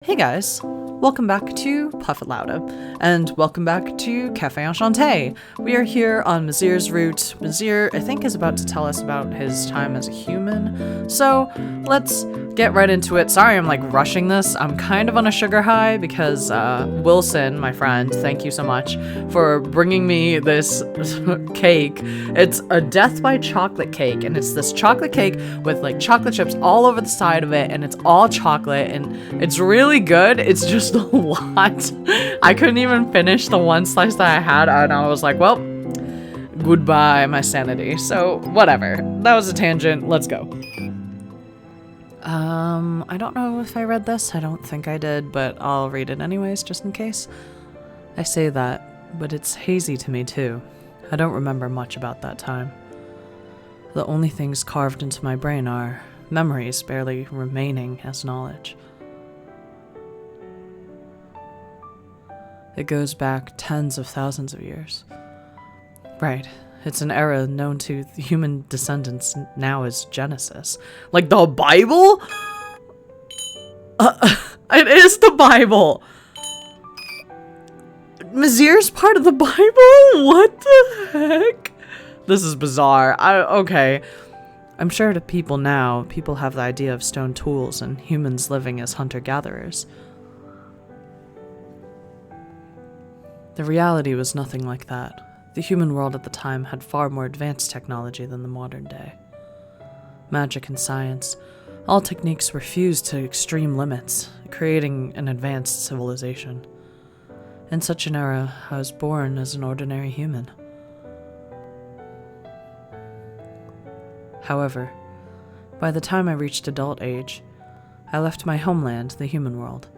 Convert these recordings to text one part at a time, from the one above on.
Hey guys, welcome back to Puff It Louda, and welcome back to Cafe Enchante. We are here on Misyr's route. Misyr, I think, is about to tell us about his time as a human, so let's get right into it. Sorry I'm like rushing this. I'm kind of on a sugar high because Wilson, my friend, thank you so much for bringing me this cake. It's a death by chocolate cake, and it's this chocolate cake with like chocolate chips all over the side of it, and it's all chocolate, and it's really good. It's just a lot. I couldn't even finish the one slice that I had, and I was like, well, goodbye my sanity. So whatever, that was a tangent. Let's go. I don't know if I read this. I don't think I did, but I'll read it anyways, just in case. I say that, but it's hazy to me too. I don't remember much about that time. The only things carved into my brain are memories barely remaining as knowledge. It goes back tens of thousands of years. Right. It's an era known to human descendants now as Genesis. Like the Bible? It is the Bible! Misyr's part of the Bible? What the heck? This is bizarre. Okay. I'm sure to people now, people have the idea of stone tools and humans living as hunter-gatherers. The reality was nothing like that. The human world at the time had far more advanced technology than the modern day. Magic and science, all techniques were fused to extreme limits, creating an advanced civilization. In such an era, I was born as an ordinary human. However, by the time I reached adult age, I left my homeland, the human world.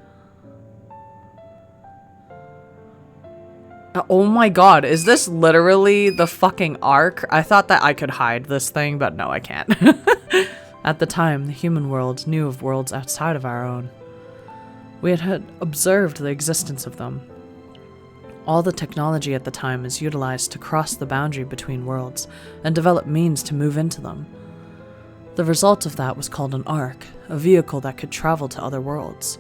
Oh my god, is this literally the fucking Ark? I thought that I could hide this thing, but no, I can't. At the time, the human world knew of worlds outside of our own. We had observed the existence of them. All the technology at the time is utilized to cross the boundary between worlds and develop means to move into them. The result of that was called an Ark, a vehicle that could travel to other worlds.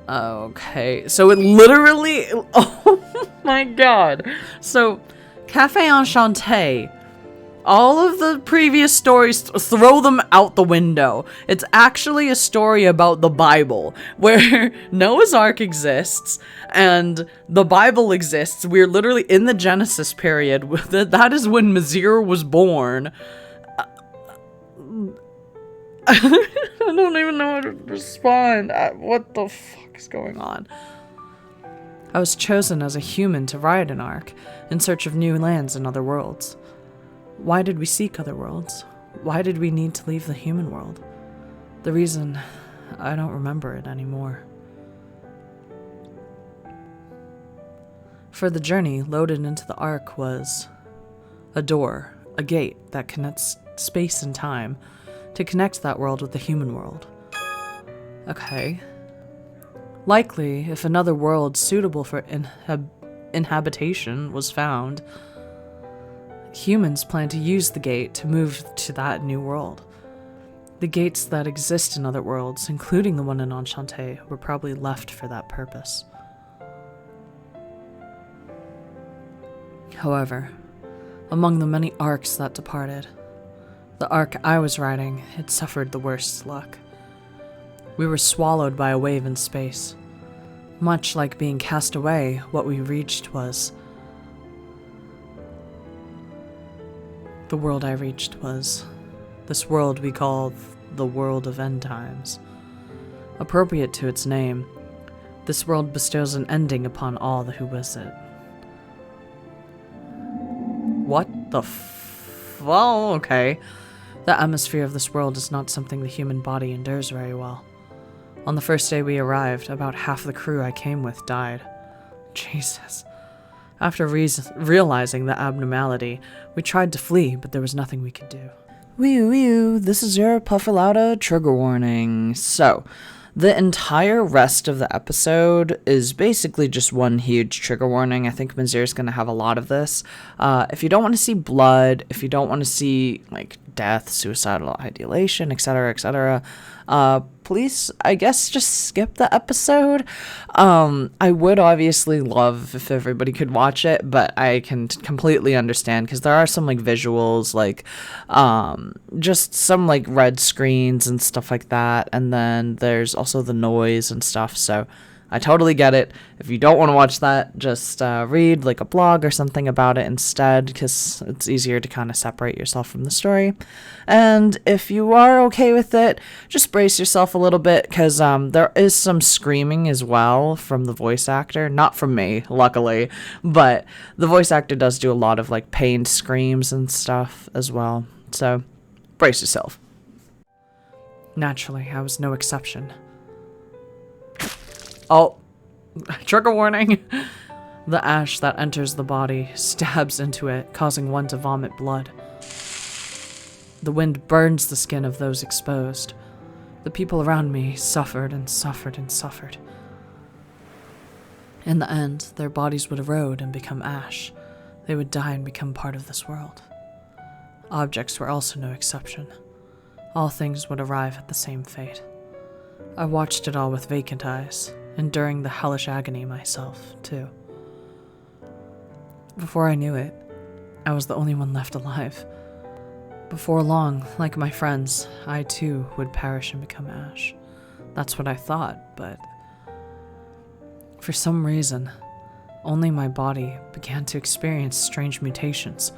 Okay, so it literally, oh my god. So, Cafe Enchante, all of the previous stories, throw them out the window. It's actually a story about the Bible, where Noah's Ark exists, and the Bible exists. We're literally in the Genesis period. That is when Misyr was born. I don't even know how to respond. What the fuck is going on? I was chosen as a human to ride an Ark in search of new lands and other worlds. Why did we seek other worlds? Why did we need to leave the human world? The reason, I don't remember it anymore. For the journey loaded into the Ark was a door, a gate that connects space and time to connect that world with the human world. Okay. Likely, if another world suitable for inhabitation was found, humans plan to use the gate to move to that new world. The gates that exist in other worlds, including the one in Enchanté, were probably left for that purpose. However, among the many arcs that departed, the ark I was riding had suffered the worst luck. We were swallowed by a wave in space. Much like being cast away, what we reached was... The world I reached was this world we call the world of end times. Appropriate to its name, this world bestows an ending upon all who visit. What the well, okay. The atmosphere of this world is not something the human body endures very well. On the first day we arrived, about half the crew I came with died. Jesus. After realizing the abnormality, we tried to flee, but there was nothing we could do. Wee-oo, this is your Puff It Louda trigger warning. So, the entire rest of the episode is basically just one huge trigger warning. I think Misyr's going to have a lot of this. If you don't want to see blood, if you don't want to see, like, death, suicidal ideation, etc., etc., please, I guess, just skip the episode. I would obviously love if everybody could watch it, but I can completely understand because there are some like visuals, like just some like red screens and stuff like that, and then there's also the noise and stuff, so I totally get it. If you don't want to watch that, just read like a blog or something about it instead, because it's easier to kind of separate yourself from the story. And if you are okay with it, just brace yourself a little bit, because there is some screaming as well from the voice actor. Not from me, luckily, but the voice actor does do a lot of like pained screams and stuff as well. So brace yourself. Naturally, I was no exception. Oh, trigger warning. The ash that enters the body stabs into it, causing one to vomit blood. The wind burns the skin of those exposed. The people around me suffered and suffered and suffered. In the end, their bodies would erode and become ash. They would die and become part of this world. Objects were also no exception. All things would arrive at the same fate. I watched it all with vacant eyes, enduring the hellish agony myself, too. Before I knew it, I was the only one left alive. Before long, like my friends, I too would perish and become ash. That's what I thought, but for some reason, only my body began to experience strange mutations.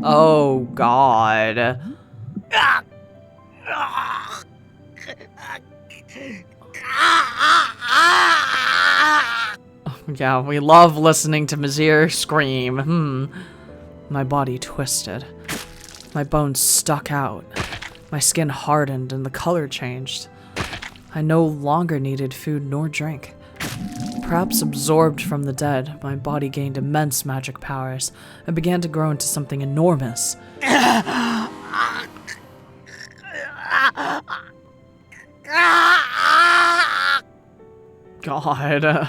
Oh, God. Yeah, we love listening to Misyr scream. My body twisted. My bones stuck out. My skin hardened and the color changed. I no longer needed food nor drink. Perhaps absorbed from the dead, my body gained immense magic powers and began to grow into something enormous. God.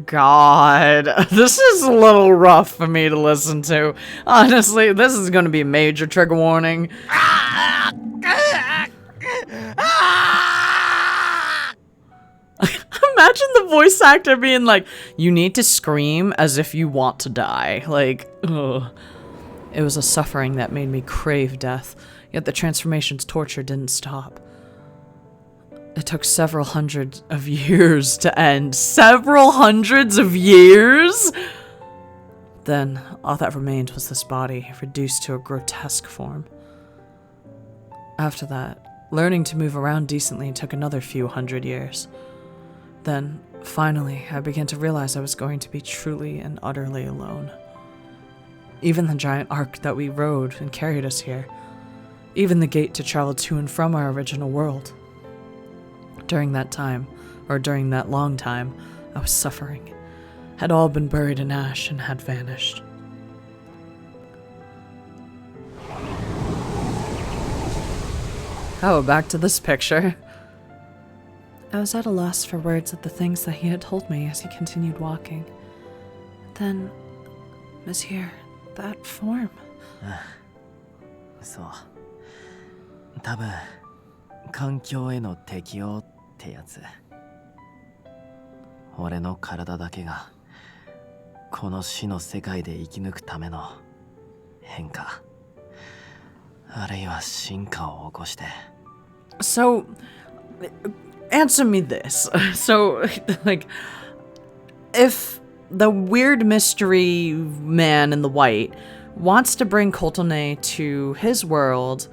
God, this is a little rough for me to listen to. Honestly, this is going to be a major trigger warning. Imagine the voice actor being like, you need to scream as if you want to die. Like, ugh. It was a suffering that made me crave death, yet the transformation's torture didn't stop. It took several hundreds of years to end. Several hundreds of years? Then, all that remained was this body, reduced to a grotesque form. After that, learning to move around decently took another few hundred years. Then, finally, I began to realize I was going to be truly and utterly alone. Even the giant ark that we rode and carried us here, even the gate to travel to and from our original world. During that time, or during that long time, I was suffering, had all been buried in ash and had vanished. Oh, back to this picture. I was at a loss for words at the things that he had told me as he continued walking. Then, Misyr, that form. そう。多分、環境への適応ってやつ。俺の体だけが、この死の世界で生き抜くための変化。あるいは進化を起こして。So, answer me this. So, like, if the weird mystery man in the white wants to bring Coultonay to his world,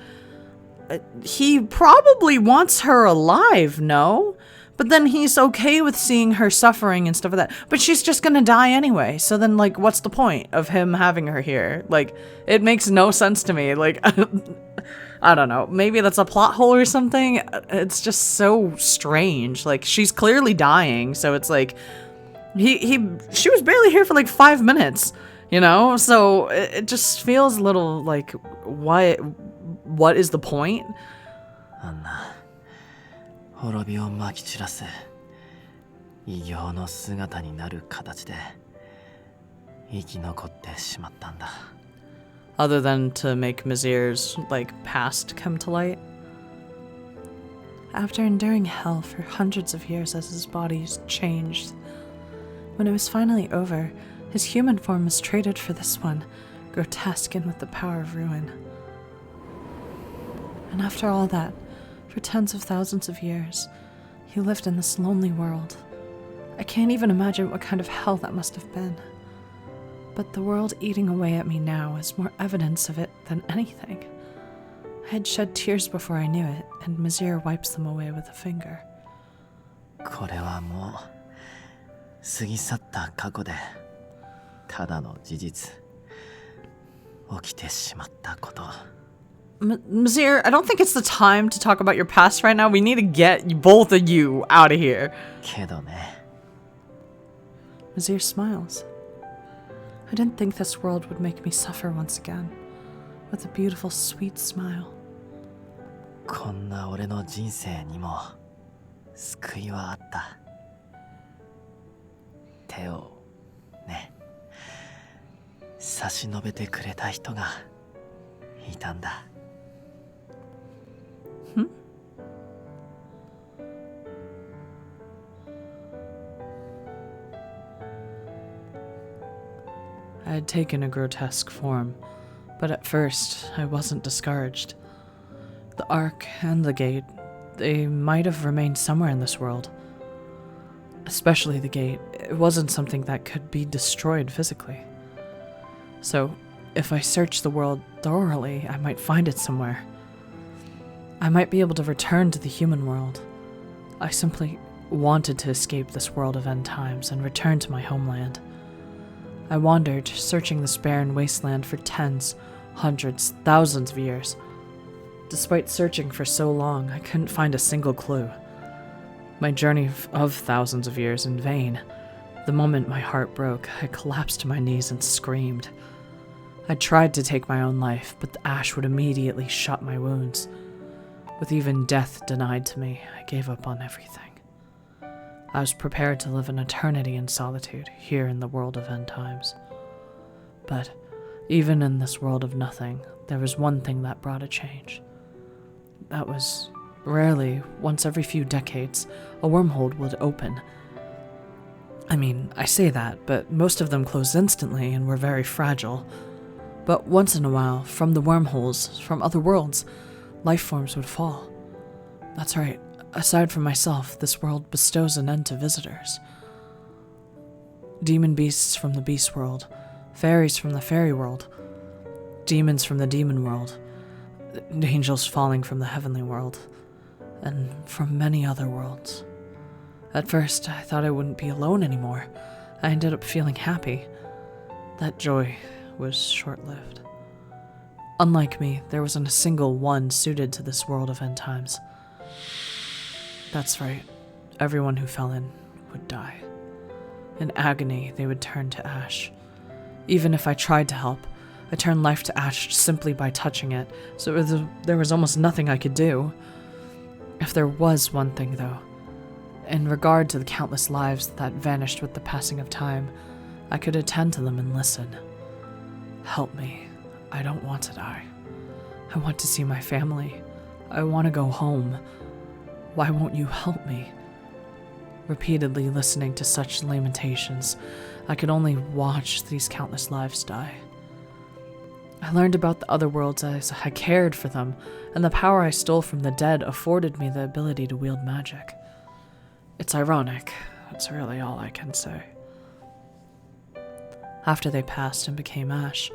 he probably wants her alive, no? But then he's okay with seeing her suffering and stuff like that. But she's just gonna die anyway. So then, like, what's the point of him having her here? Like, it makes no sense to me. Like, I don't know. Maybe that's a plot hole or something. It's just so strange. Like, she's clearly dying. So it's like, she was barely here for like 5 minutes. You know? So it just feels a little like, what is the point? あんな滅びをまき散らす異形の姿になる形で生き残ってしまったんだ。 Other than to make Mysyr's, like, past come to light. After enduring hell for hundreds of years as his body changed, when it was finally over, his human form was traded for this one, grotesque and with the power of ruin. And after all that, for tens of thousands of years, he lived in this lonely world. I can't even imagine what kind of hell that must have been. But the world eating away at me now is more evidence of it than anything. I had shed tears before I knew it, and Misyr wipes them away with a finger. これはもう過ぎ去った過去でただの事実起きてしまったこと。 Misyr, I don't think it's the time to talk about your past right now. We need to get both of you out of here. けどね。 Misyr smiles. I didn't think this world would make me suffer once again, with a beautiful, sweet smile. こんな俺の人生にも救いはあった。手をね、差し伸べてくれた人がいたんだ。I had taken a grotesque form, but at first I wasn't discouraged. The Ark and the Gate, they might have remained somewhere in this world. Especially the Gate, it wasn't something that could be destroyed physically. So, if I searched the world thoroughly, I might find it somewhere. I might be able to return to the human world. I simply wanted to escape this world of end times and return to my homeland. I wandered, searching this barren wasteland for tens, hundreds, thousands of years. Despite searching for so long, I couldn't find a single clue. My journey of thousands of years in vain. The moment my heart broke, I collapsed to my knees and screamed. I tried to take my own life, but the ash would immediately shut my wounds. With even death denied to me, I gave up on everything. I was prepared to live an eternity in solitude, here in the world of end times. But, even in this world of nothing, there was one thing that brought a change. That was, rarely, once every few decades, a wormhole would open. I mean, I say that, but most of them closed instantly and were very fragile. But once in a while, from the wormholes, from other worlds, life forms would fall. That's right. Aside from myself, this world bestows an end to visitors. Demon beasts from the beast world, fairies from the fairy world, demons from the demon world, angels falling from the heavenly world, and from many other worlds. At first, I thought I wouldn't be alone anymore. I ended up feeling happy. That joy was short-lived. Unlike me, there wasn't a single one suited to this world of end times. That's right. Everyone who fell in would die. In agony, they would turn to ash. Even if I tried to help, I turned life to ash simply by touching it, so there was almost nothing I could do. If there was one thing, though, in regard to the countless lives that vanished with the passing of time, I could attend to them and listen. Help me. I don't want to die. I want to see my family. I want to go home. Why won't you help me? Repeatedly listening to such lamentations, I could only watch these countless lives die. I learned about the other worlds as I cared for them, and the power I stole from the dead afforded me the ability to wield magic. It's ironic. That's really all I can say. After they passed and became ash,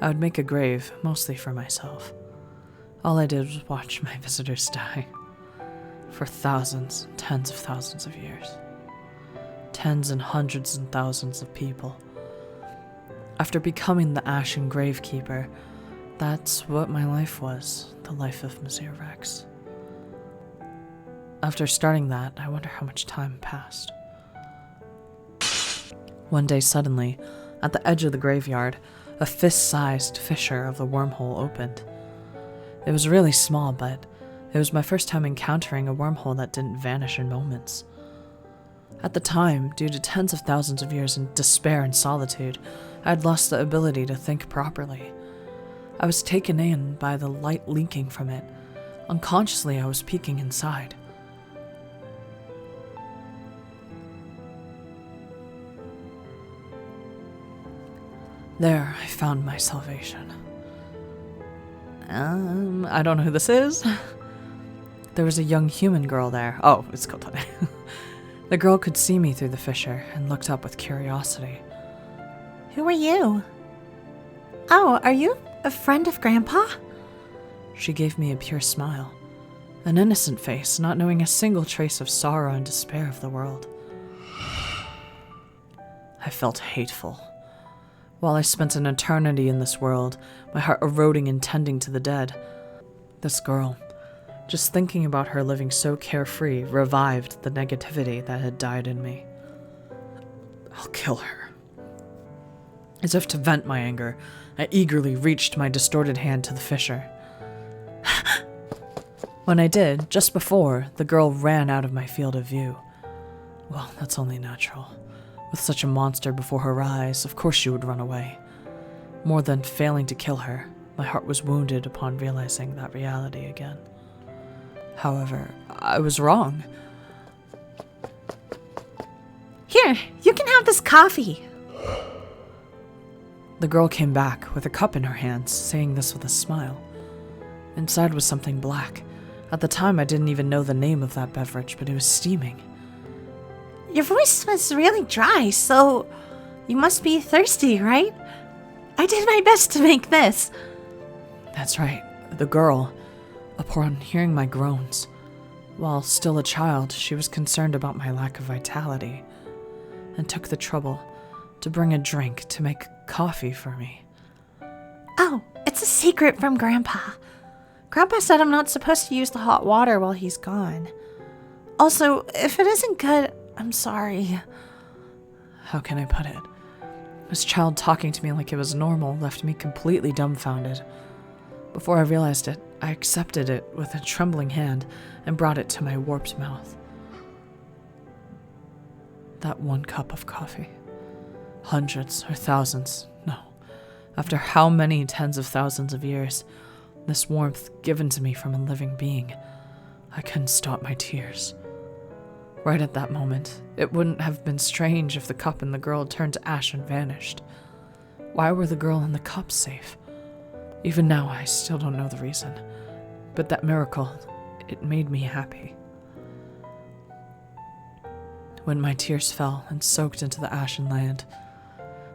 I would make a grave, mostly for myself. All I did was watch my visitors die. For thousands, tens of thousands of years. Tens and hundreds and thousands of people. After becoming the Ashen Gravekeeper, that's what my life was, the life of Misyr Rex. After starting that, I wonder how much time passed. One day suddenly, At the edge of the graveyard, a fist-sized fissure of the wormhole opened. It was really small, but it was my first time encountering a wormhole that didn't vanish in moments. At the time, due to tens of thousands of years in despair and solitude, I had lost the ability to think properly. I was taken in by the light leaking from it. Unconsciously, I was peeking inside. There, I found my salvation. I don't know who this is. There was a young human girl there. Oh, it's Kotane. The girl could see me through the fissure and looked up with curiosity. Who are you? Oh, are you a friend of Grandpa? She gave me a pure smile. An innocent face, not knowing a single trace of sorrow and despair of the world. I felt hateful. While I spent an eternity in this world, my heart eroding and tending to the dead, this girl, just thinking about her living so carefree, revived the negativity that had died in me. I'll kill her. As if to vent my anger, I eagerly reached my distorted hand to the fissure. When I did, just before, the girl ran out of my field of view. Well, that's only natural. With such a monster before her eyes, of course she would run away. More than failing to kill her, my heart was wounded upon realizing that reality again. However, I was wrong. Here, you can have this coffee. The girl came back with a cup in her hands, saying this with a smile. Inside was something black. At the time, I didn't even know the name of that beverage, but it was steaming. Your voice was really dry, so you must be thirsty, right? I did my best to make this. That's right. The girl, upon hearing my groans, while still a child, she was concerned about my lack of vitality, and took the trouble to bring a drink to make coffee for me. Oh, it's a secret from Grandpa. Grandpa said I'm not supposed to use the hot water while he's gone. Also, if it isn't good, I'm sorry. How can I put it? This child talking to me like it was normal left me completely dumbfounded. Before I realized it, I accepted it with a trembling hand and brought it to my warped mouth. That one cup of coffee. Hundreds or thousands, no. After how many tens of thousands of years, this warmth given to me from a living being, I couldn't stop my tears. Right at that moment, it wouldn't have been strange if the cup and the girl turned to ash and vanished. Why were the girl and the cup safe? Even now, I still don't know the reason. But that miracle, it made me happy. When my tears fell and soaked into the ashen land,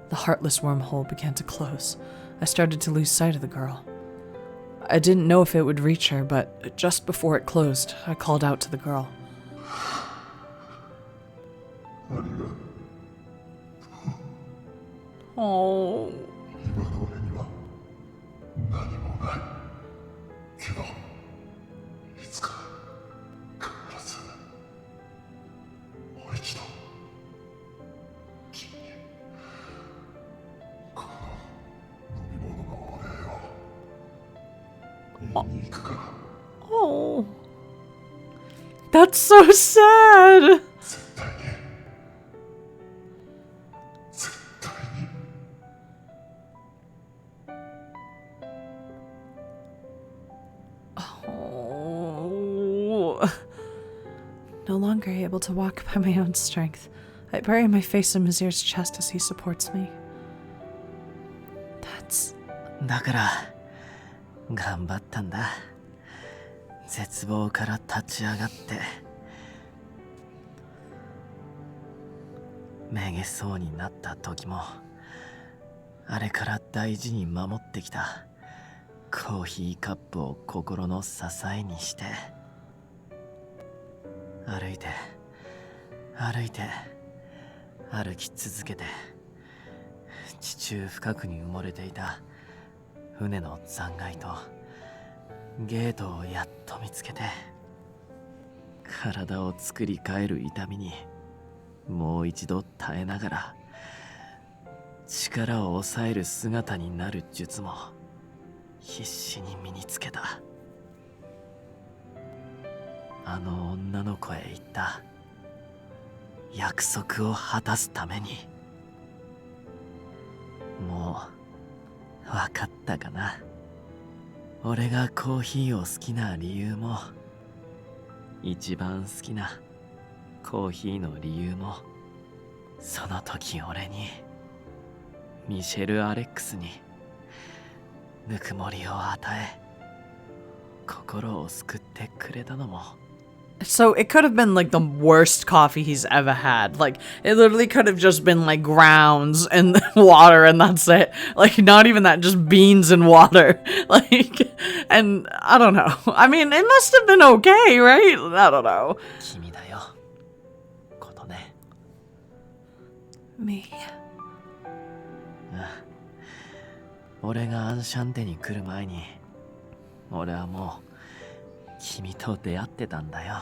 the heartless wormhole began to close. I started to lose sight of the girl. I didn't know if it would reach her, but just before it closed, I called out to the girl. Oh. Oh. That's so sad. No longer able to walk by my own strength, I bury my face in Mysyr's chest as he supports me. That's... だから頑張ったんだ。絶望から立ち上がってめげそうになった時もあれから大事に守ってきたコーヒーカップを心の支えにして歩いて歩き続けて地中深くに埋もれていた船の残骸とゲートをやっと見つけて体を作り変える痛みにもう一度耐えながら力を抑える姿になる術も必死に身につけた。あの女の子へ言った約束を果たすために。もう分かったかな。俺がコーヒーを好きな理由も、一番好きなコーヒーの理由も、その時俺に、ミシェル・アレックスにぬくもりを与え、心を救ってくれたのも。So it could have been like the worst coffee he's ever had. Like it literally could have just been like grounds and water and that's it. Like not even that, just beans and water. Like, and I don't know. I mean, it must have been okay, right? I don't know. 君だよ、ことね。Me. 俺がアンシャンテに来る前に、俺はもう君と出会ってたんだよ。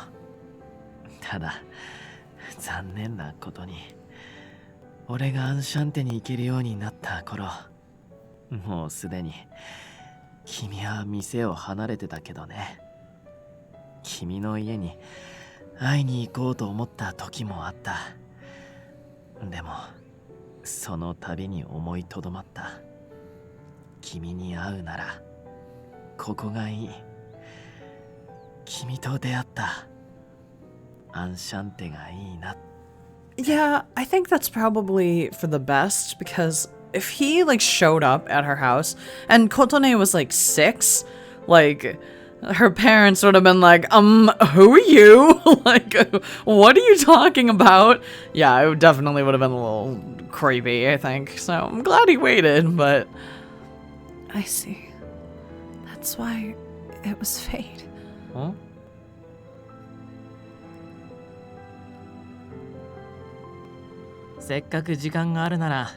ただ残念なことに、俺がアンシャンテに行けるようになった頃、もうすでに君は店を離れてたけどね。君の家に会いに行こうと思った時もあった。でもその度に思いとどまった。君に会うならここがいい。君と出会ったアンシャンテがいいな。 Yeah, I think that's probably for the best because if he like showed up at her house and Kotone was like 6, like her parents would have been like, who are you? Like, what are you talking about? Yeah, it definitely would have been a little creepy, I think. So I'm glad he waited, but I see. That's why it was fate. ん？せっかく時間があるなら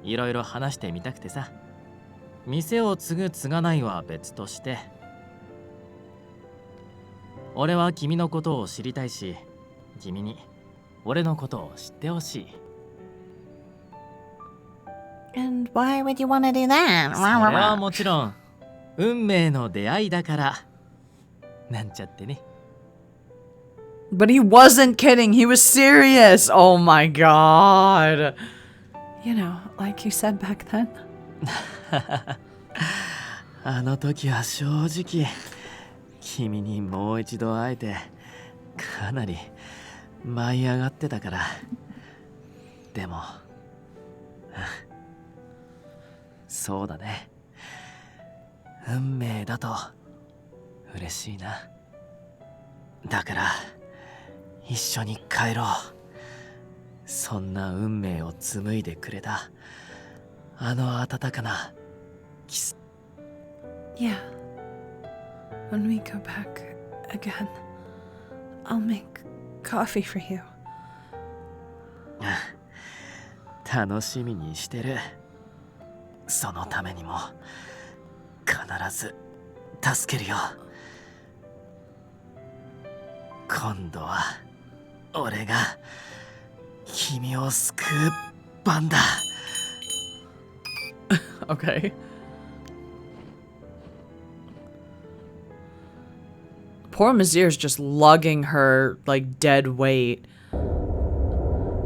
いろいろ話してみたくてさ。店を継ぐ継がないは別として、俺は君のことを知りたいし、君に俺のことを知ってほしい。 And why would you want to do that? それはもちろん運命の出会いだからなんちゃってね。 But he wasn't kidding. He was serious. Oh my god. You know, like you said back then. あの時は正直君にもう一度会えてかなり舞い上がってたから。でもそうだね、運命だと嬉しいな。だから一緒に帰ろう。そんな運命を紡いでくれたあの温かなキス。 Yeah. When we go back again, I'll make coffee for you. 楽しみにしてる。そのためにも必ず助けるよ。今度は俺が君を救う番だ。 Okay. Poor Mysyr's just lugging her like dead weight.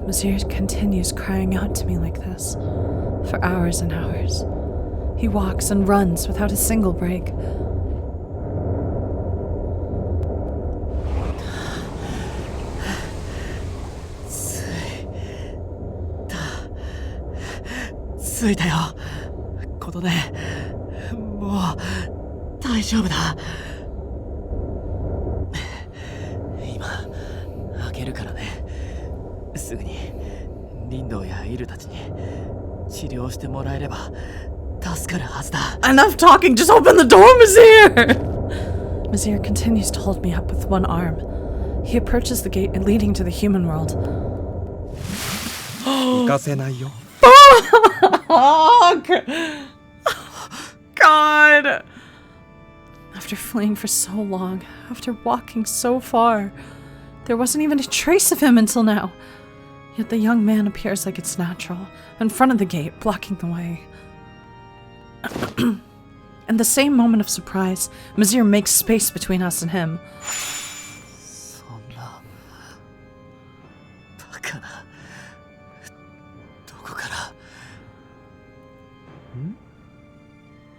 Misyr continues crying out to me like this for hours and hours. He walks and runs without a single break. It's 着いたよ。ことね、もう大丈夫だ。今開けるからね。すぐにリンドウやイルたちに治療してもらえれば助かるはずだ。 Enough talking, just open the door, Misyr! Misyr continues to hold me up with one arm. He approaches the gate leading to the human world. 行かせないよ。 Oh, God! After fleeing for so long, after walking so far, there wasn't even a trace of him until now. Yet the young man appears like it's natural, in front of the gate, blocking the way. In the same moment of surprise, Misyr makes space between us and him. そんなバカなどこから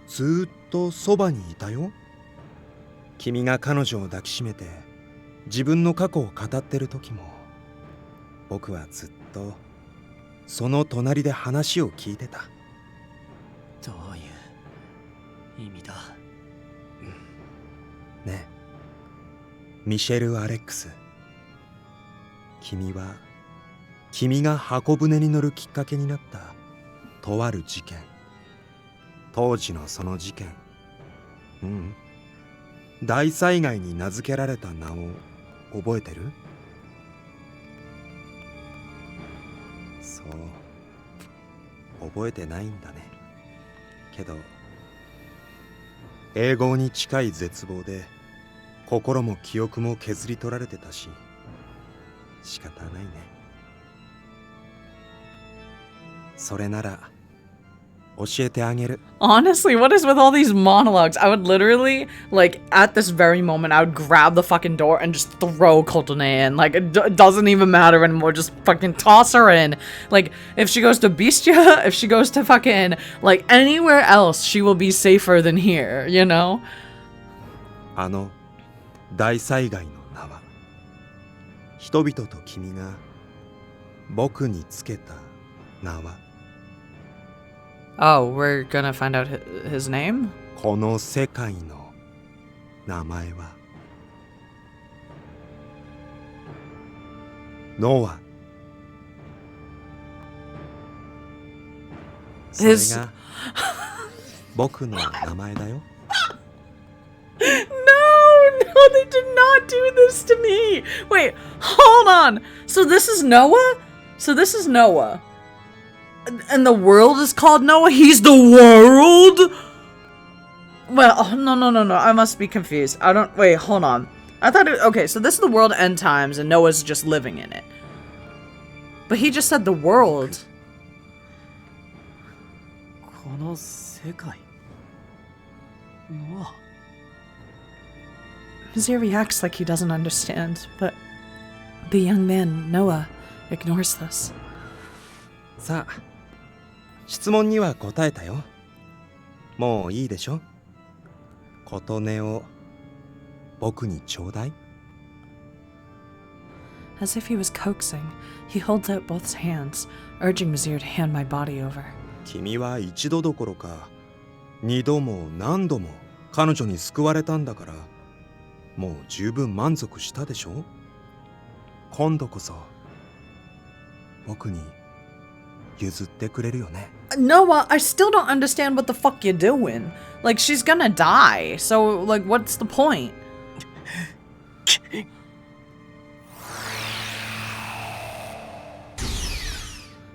ずーっとそばにいたよ。君が彼女を抱きしめて自分の過去を語ってる時も、僕はずっとその隣で話を聞いてた。どういう意味だ。ねえ、ミシェル・アレックス、君が箱舟に乗るきっかけになったとある事件、当時のその事件、大災害に名付けられた名を覚えてる？そう覚えてないんだね。けど永劫に近い絶望で心も記憶も削り取られてたし、仕方ないね。それなら教えてあげる。 Honestly, what is with all these monologues? I would literally, like, at this very moment, I would grab the fucking door and just throw Kotone in. Like, it doesn't even matter anymore. Just fucking toss her in. Like, if she goes to Bestia, if she goes to fucking, like, anywhere else, she will be safer than here, you know? あの大災害の名は、人々と君が僕につけた名は、 Oh, we're gonna find out his name? この世界の名前はノア。それが僕の名前だよ。 No, they did not do this to me. Wait, hold on. So this is Noah? And the world is called Noah? He's the world? Well, no. I must be confused. Wait, hold on. I thought okay, so this is the world end times and Noah's just living in it. But he just said the world. この世界の Misyr reacts like he doesn't understand, but the young man, Noah, ignores this. さあ、質問には答えたよ。もういいでしょ。琴音を僕にちょうだい。 As if he was coaxing, he holds out both hands, urging Misyr to hand my body over. 君は一度どころか二度も何度も彼女に救われたんだから、もう十分満足したでしょ。今度こそ僕に譲ってくれるよね。 Noah, I still don't understand what the fuck you're doing. Like, she's gonna die, so, like, what's the point?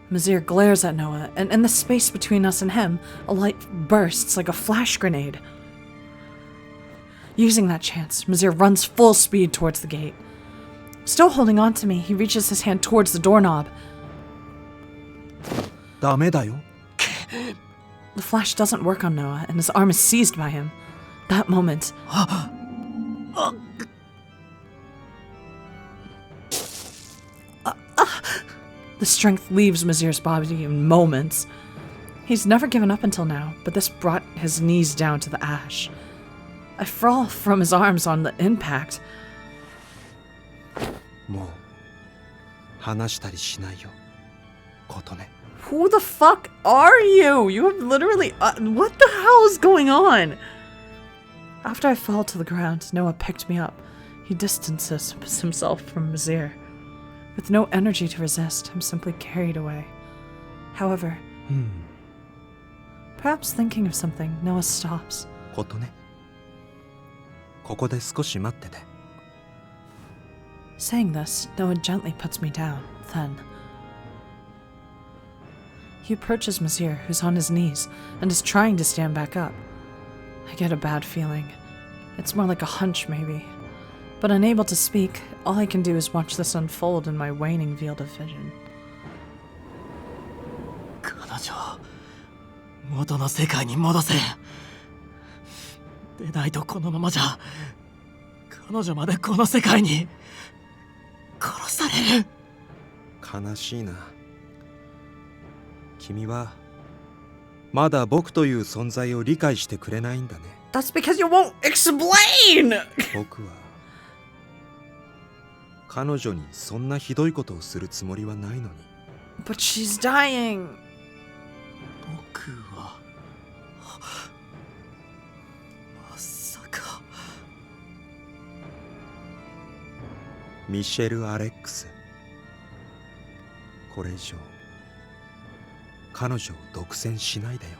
Misyr glares at Noah, and in the space between us and him, a light bursts like a flash grenade. Using that chance, Misyr runs full speed towards the gate. Still holding on to me, he reaches his hand towards the doorknob. ダメだよ。 The flash doesn't work on Noah, and his arm is seized by him. That moment... The strength leaves Misyr's body in moments. He's never given up until now, but this brought his knees down to the ash. I fall from his arms on the impact. もう話したりしないよ、琴音。 Who the fuck are you? You have literally... what the hell is going on? After I fell to the ground, Noah picked me up. He distances himself from Misyr. With no energy to resist, I'm simply carried away. However, perhaps thinking of something, Noah stops. 琴音、ここで少し待ってて。 Saying this, Noah gently puts me down. Then... he approaches Misyr, who's on his knees, and is trying to stand back up. I get a bad feeling. It's more like a hunch, maybe. But unable to speak, all I can do is watch this unfold in my waning field of vision. 女を元の世界に戻せ。でないとこのままじゃ彼女までこの世界に殺される。悲しいな。君はまだ僕という存在を理解してくれないんだね。 That's because you won't explain! 僕は彼女にそんなひどいことをするつもりはないのに。 But she's dying. 僕はまさか。ミシェル・アレックス、これ以上彼女を独占しないでよ。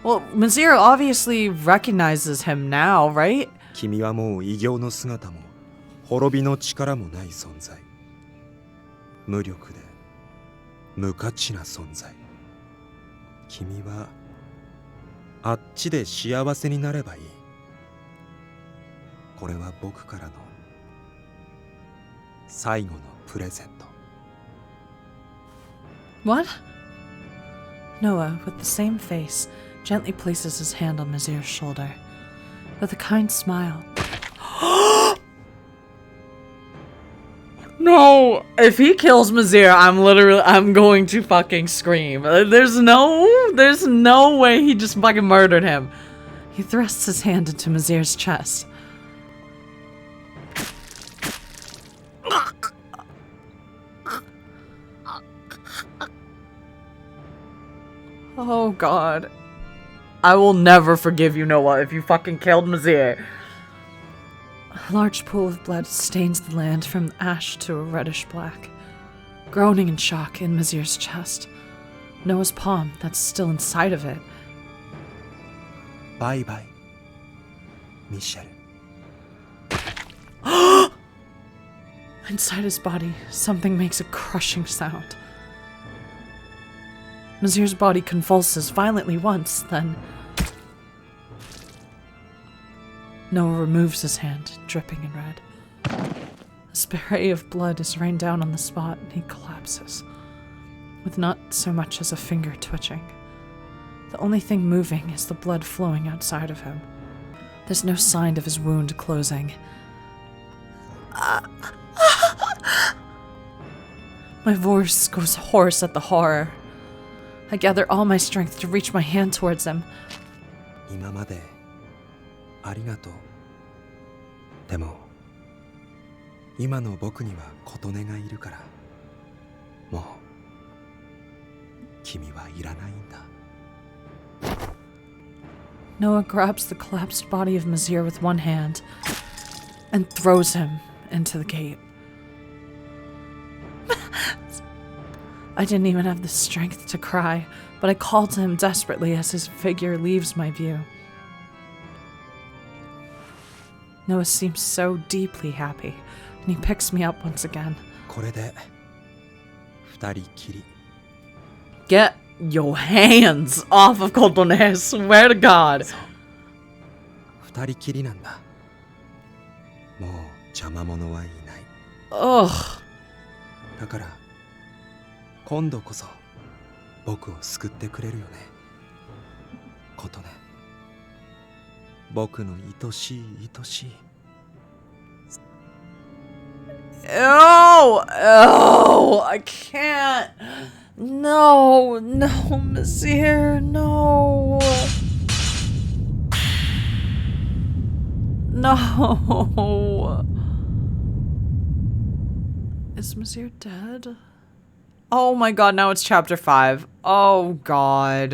Well, Misyr obviously recognizes him now, right? 君はもう異形の姿も滅びの力もない存在。無力で無価値な存在。君はあっちで幸せになればいい。これは僕からの最後のプレゼント。 What? Noah, with the same face, gently places his hand on Misyr's shoulder. With a kind smile. No! If he kills Misyr, I'm going to fucking scream. There's no way he just fucking murdered him. He thrusts his hand into Misyr's chest. Oh god. I will never forgive you, Noah, if you fucking killed Misyr. A large pool of blood stains the land from ash to a reddish black. Groaning in shock in Misyr's chest. Noah's palm that's still inside of it. バイバイ、ミシェル。 Inside his body, something makes a crushing sound. Misyr's body convulses violently once, then Noah removes his hand, dripping in red. A spray of blood is rained down on the spot, and he collapses, with not so much as a finger twitching. The only thing moving is the blood flowing outside of him. There's no sign of his wound closing. My voice goes hoarse at the horror. I gather all my strength to reach my hand towards him. 今までありがとう。でも今の僕には琴音がいるから、もう君はいらないんだ。 Noah grabs the collapsed body of Misyr with one hand and throws him into the gate. I didn't even have the strength to cry, but I call to him desperately as his figure leaves my view. Noah seems so deeply happy, and he picks me up once again. これで二人きり。 Get your hands off of Colton, I swear to God. 二人きりなんだ。もう邪魔者はいない。 Ugh. だから今度こそ僕を救ってくれるよね、琴音。僕の愛しい愛しい。 Ew! Ew! I can't. No, no, Misyr, no. No. Is Misyr dead? Oh my god, now it's chapter 5. Oh god.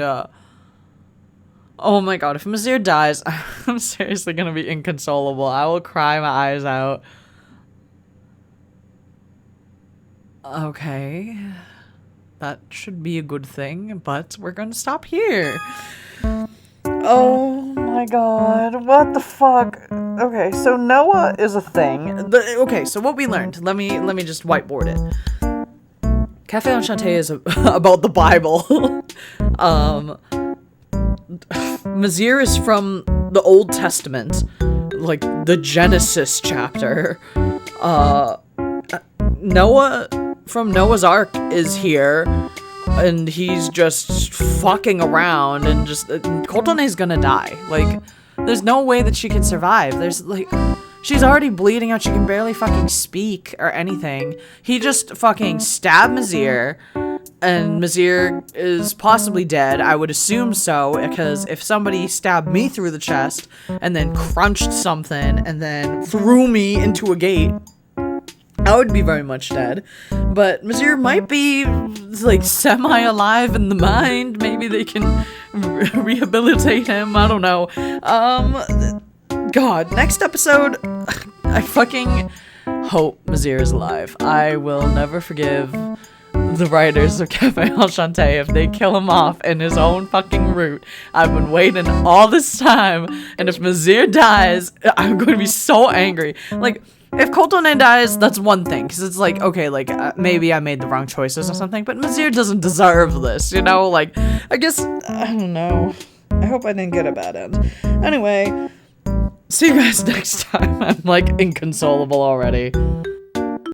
Oh my god, if Misyr dies, I'm seriously gonna be inconsolable. I will cry my eyes out. Okay. That should be a good thing, but we're gonna stop here. Oh my god, what the fuck? Okay, so Noah is a thing. Okay, so what we learned, let me just whiteboard it. Cafe Enchante is about the Bible. Misyr is from the Old Testament, like the Genesis chapter. Noah from Noah's Ark is here, and he's just fucking around, and just Kotone's gonna die. Like, there's no way that she can survive. There's like, she's already bleeding out. She can barely fucking speak or anything. He just fucking stabbed Misyr, and Misyr is possibly dead. I would assume so, because if somebody stabbed me through the chest and then crunched something and then threw me into a gate, I would be very much dead. But Misyr might be like semi-alive in the mind. Maybe they can rehabilitate him. I don't know. God, next episode, I fucking hope Misyr is alive. I will never forgive the writers of Cafe Enchante if they kill him off in his own fucking route. I've been waiting all this time, and if Misyr dies, I'm going to be so angry. Like, if Kotone dies, that's one thing, because it's like, okay, like, maybe I made the wrong choices or something, but Misyr doesn't deserve this, you know? Like, I guess, I don't know. I hope I didn't get a bad end. Anyway, see you guys next time. I'm, like, inconsolable already.